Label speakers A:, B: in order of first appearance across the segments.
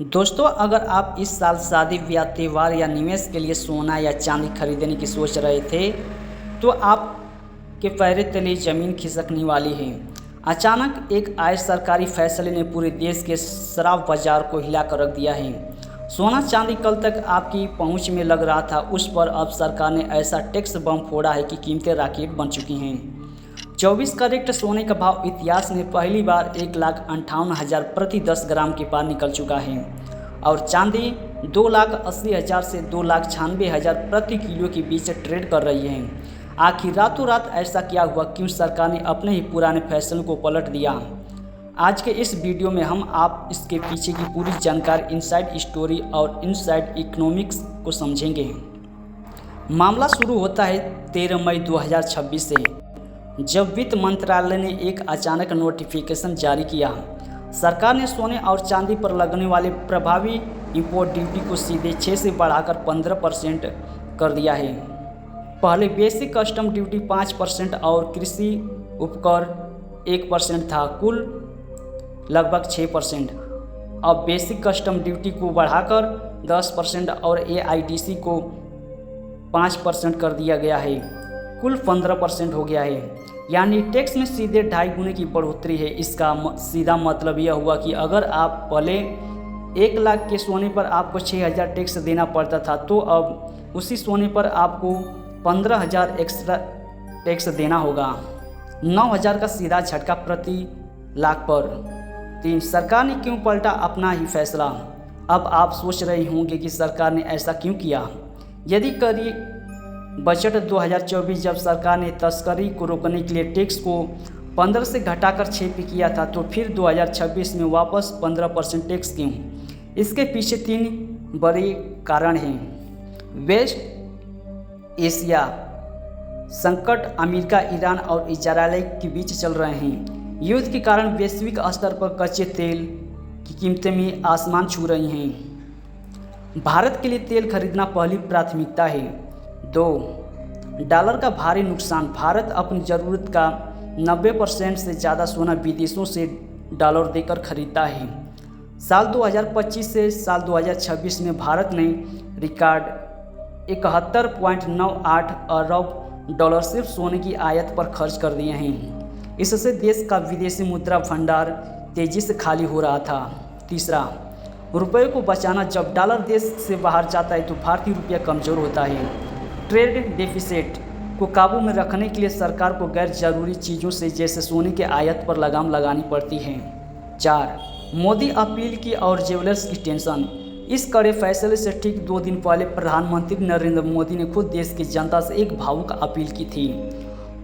A: दोस्तों, अगर आप इस साल शादी ब्याह त्यौहार या निवेश के लिए सोना या चांदी खरीदने की सोच रहे थे तो आपके पैर तले ज़मीन खिसकने वाली है। अचानक एक आए सरकारी फैसले ने पूरे देश के शराब बाजार को हिला कर रख दिया है। सोना चांदी कल तक आपकी पहुंच में लग रहा था, उस पर अब सरकार ने ऐसा टैक्स बम फोड़ा है कि कीमतें राकेट बन चुकी हैं। 24 कैरेट सोने का भाव इतिहास में पहली बार 1,58,000 प्रति 10 ग्राम के पार निकल चुका है और चांदी 2,80,000 से 2,96,000 प्रति किलो के बीच ट्रेड कर रही है। आखिर रातों रात ऐसा क्या हुआ? क्यों सरकार ने अपने ही पुराने फैसले को पलट दिया? आज के इस वीडियो में हम आप इसके पीछे की पूरी जानकारी, इनसाइड स्टोरी और इनसाइड इकोनॉमिक्स को समझेंगे। मामला शुरू होता है 13 मई 2026 से, जब वित्त मंत्रालय ने एक अचानक नोटिफिकेशन जारी किया। सरकार ने सोने और चांदी पर लगने वाले प्रभावी इंपोर्ट ड्यूटी को सीधे 6 से बढ़ाकर 15% कर दिया है। पहले बेसिक कस्टम ड्यूटी 5% और कृषि उपकर 1% था, कुल लगभग 6%। अब बेसिक कस्टम ड्यूटी को बढ़ाकर 10% और AIDC को 5% कर दिया गया है, कुल 15% हो गया है। यानी टैक्स में सीधे 2.5 गुने की बढ़ोतरी है। इसका सीधा मतलब यह हुआ कि अगर आप पहले 1 लाख के सोने पर आपको 6,000 टैक्स देना पड़ता था, तो अब उसी सोने पर आपको 15,000 एक्स्ट्रा टैक्स देना होगा। 9,000 का सीधा झटका प्रति लाख पर। 3. सरकार ने क्यों पलटा अपना ही फैसला? अब आप सोच रहे होंगे कि सरकार ने ऐसा क्यों किया। यदि करिए बजट 2024 जब सरकार ने तस्करी को रोकने के लिए टैक्स को 15 से घटाकर 6 पे किया था, तो फिर 2026 में वापस 15% टैक्स क्यों? इसके पीछे 3 बड़े कारण हैं। वेस्ट एशिया संकट, अमेरिका, ईरान और इजराइल के बीच चल रहे हैं। युद्ध के कारण वैश्विक स्तर पर कच्चे तेल की कीमतें में आसमान छू रही हैं। भारत के लिए तेल खरीदना पहली प्राथमिकता है। 2. डॉलर का भारी नुकसान। भारत अपनी ज़रूरत का 90% से ज़्यादा सोना विदेशों से डॉलर देकर खरीदता है। साल 2025 से साल 2026 में भारत ने रिकॉर्ड 71.98 अरब डॉलर सिर्फ सोने की आयात पर खर्च कर दिए हैं। इससे देश का विदेशी मुद्रा भंडार तेज़ी से खाली हो रहा था। 3. रुपये को बचाना। जब डॉलर देश से बाहर जाता है तो भारतीय रुपया कमज़ोर होता है। ट्रेड डेफिसिट को काबू में रखने के लिए सरकार को गैर जरूरी चीज़ों से जैसे सोने के आयात पर लगाम लगानी पड़ती है। 4. मोदी अपील की और ज्वेलर्स की टेंशन। इस कड़े फैसले से ठीक 2 दिन पहले प्रधानमंत्री नरेंद्र मोदी ने खुद देश की जनता से एक भावुक अपील की थी।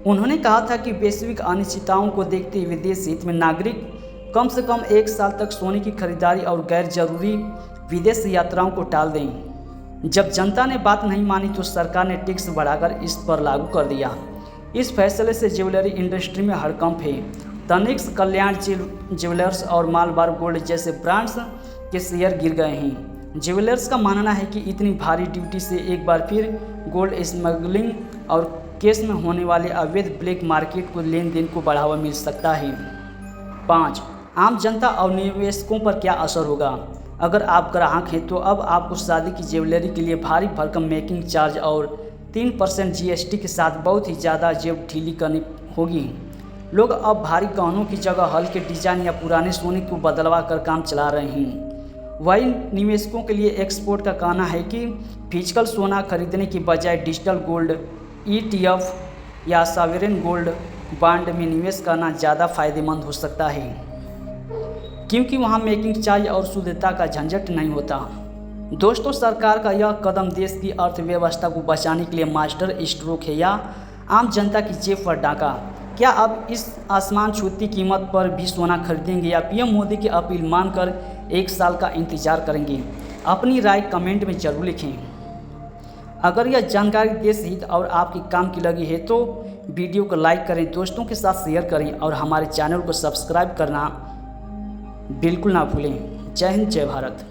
A: उन्होंने कहा था कि वैश्विक अनिश्चितताओं को देखते हुए देश हित में नागरिक कम से कम 1 साल तक सोने की खरीदारी और गैर जरूरी विदेश यात्राओं को टाल दें। जब जनता ने बात नहीं मानी तो सरकार ने टैक्स बढ़ाकर इस पर लागू कर दिया। इस फैसले से ज्वेलरी इंडस्ट्री में हड़कंप है। तनिष्क, कल्याण ज्वेलर्स और मालाबार गोल्ड जैसे ब्रांड्स के शेयर गिर गए हैं। ज्वेलर्स का मानना है कि इतनी भारी ड्यूटी से एक बार फिर गोल्ड स्मगलिंग और केस में होने वाले अवैध ब्लैक मार्केट को लेन देन को बढ़ावा मिल सकता है। 5. आम जनता और निवेशकों पर क्या असर होगा? अगर आप ग्राहक हैं तो अब आपको शादी की ज्वेलरी के लिए भारी भरकम मेकिंग चार्ज और 3% GST के साथ बहुत ही ज़्यादा जेब ढीली करनी होगी। लोग अब भारी गहनों की जगह हल्के डिजाइन या पुराने सोने को बदलवा कर काम चला रहे हैं। वही निवेशकों के लिए एक्सपोर्ट का कहना है कि फिजिकल सोना खरीदने की बजाय डिजिटल गोल्ड ETF या सॉवरेन गोल्ड बॉन्ड में निवेश करना ज़्यादा फायदेमंद हो सकता है, क्योंकि वहां मेकिंग चार्ज और शुद्धता का झंझट नहीं होता। दोस्तों, सरकार का यह कदम देश की अर्थव्यवस्था को बचाने के लिए मास्टर स्ट्रोक है या आम जनता की जेब पर डाका? क्या आप इस आसमान छूती कीमत पर भी सोना खरीदेंगे या PM मोदी की अपील मानकर 1 साल का इंतजार करेंगे? अपनी राय कमेंट में जरूर लिखें। अगर यह जानकारी देश हित और आपके काम की लगी है तो वीडियो को लाइक करें, दोस्तों के साथ शेयर करें और हमारे चैनल को सब्सक्राइब करना बिल्कुल ना भूलें। जय हिंद, जय भारत।